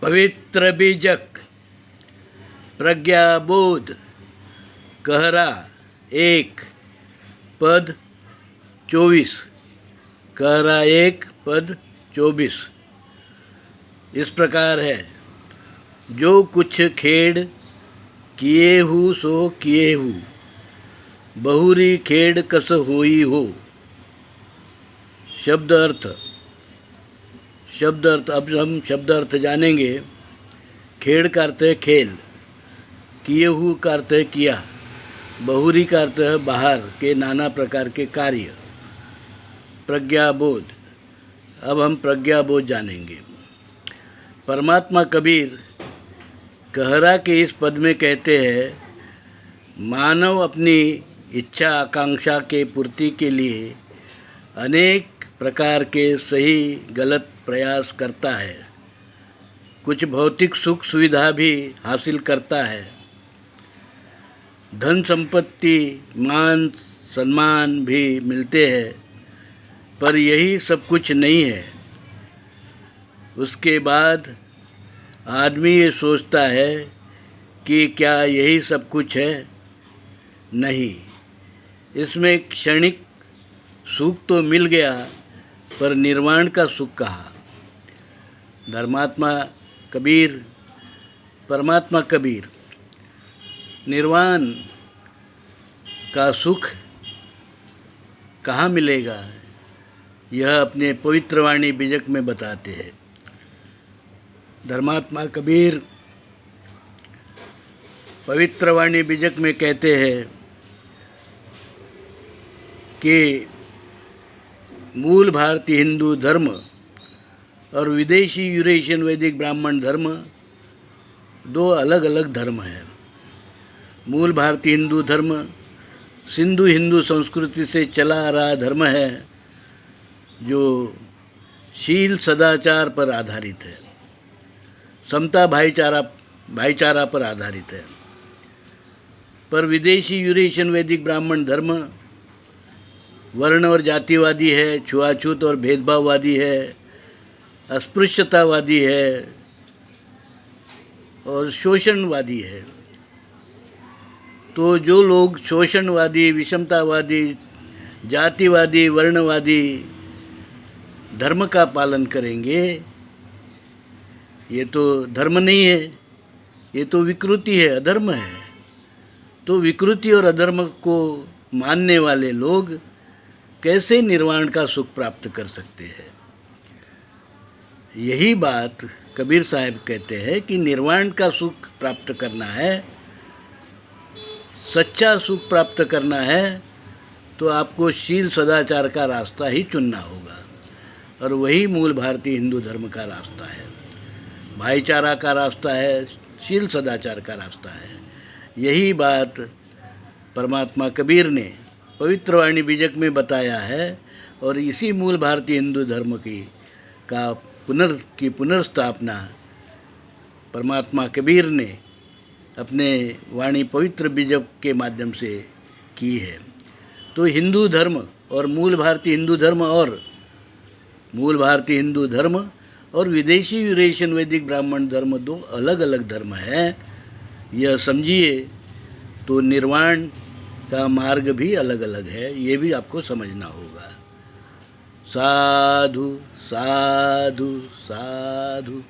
पवित्र बीजक प्रज्ञाबोध कहरा 1 पद 24। कहरा 1 पद 24 इस प्रकार है। जो कुछ खेड़ किए हु सो किए हु, बहुरी खेड़ कस होई हो। शब्द अर्थ अब हम शब्द अर्थ जानेंगे। खेड़ का अर्थ है खेल, किए हु का अर्थ है किया, बहुरी का अर्थ है बाहर के नाना प्रकार के कार्य। प्रज्ञाबोध, अब हम प्रज्ञाबोध जानेंगे। परमात्मा कबीर कहरा के इस पद में कहते हैं, मानव अपनी इच्छा आकांक्षा के पूर्ति के लिए अनेक प्रकार के सही गलत प्रयास करता है। कुछ भौतिक सुख सुविधा भी हासिल करता है, धन संपत्ति मान सम्मान भी मिलते हैं, पर यही सब कुछ नहीं है। उसके बाद आदमी ये सोचता है कि क्या यही सब कुछ है? नहीं, इसमें क्षणिक सुख तो मिल गया, पर निर्वाण का सुख कहाँ? परमात्मा कबीर निर्वाण का सुख कहाँ मिलेगा, यह अपने पवित्र वाणी बीजक में बताते हैं। धर्मात्मा कबीर पवित्र वाणी बीजक में कहते हैं कि मूल भारतीय हिंदू धर्म और विदेशी यूरेशियन वैदिक ब्राह्मण धर्म दो अलग अलग धर्म हैं। मूल भारतीय हिंदू धर्म सिंधु हिंदू संस्कृति से चला आ रहा धर्म है, जो शील सदाचार पर आधारित है, समता भाईचारा पर आधारित है। पर विदेशी यूरेशियन वैदिक ब्राह्मण धर्म वर्ण और जातिवादी है, छुआछूत और भेदभाववादी है, अस्पृश्यतावादी है और शोषणवादी है। तो जो लोग शोषणवादी, विषमतावादी, जातिवादी, वर्णवादी धर्म का पालन करेंगे, ये तो धर्म नहीं है, ये तो विकृति है, अधर्म है। तो विकृति और अधर्म को मानने वाले लोग कैसे निर्वाण का सुख प्राप्त कर सकते हैं? यही बात कबीर साहब कहते हैं कि निर्वाण का सुख प्राप्त करना है, सच्चा सुख प्राप्त करना है, तो आपको शील सदाचार का रास्ता ही चुनना होगा, और वही मूल भारतीय हिंदू धर्म का रास्ता है, भाईचारा का रास्ता है, शील सदाचार का रास्ता है। यही बात परमात्मा कबीर ने पवित्र वाणी बीजक में बताया है, और इसी मूल भारतीय हिंदू धर्म की पुनर्स्थापना परमात्मा कबीर ने अपने वाणी पवित्र बीजक के माध्यम से की है। तो हिंदू धर्म और मूल भारतीय हिंदू धर्म और विदेशी यूरेशियन वैदिक ब्राह्मण धर्म दो अलग अलग धर्म हैं, यह समझिए। तो निर्वाण का मार्ग भी अलग अलग है, ये भी आपको समझना होगा। साधु साधु साधु।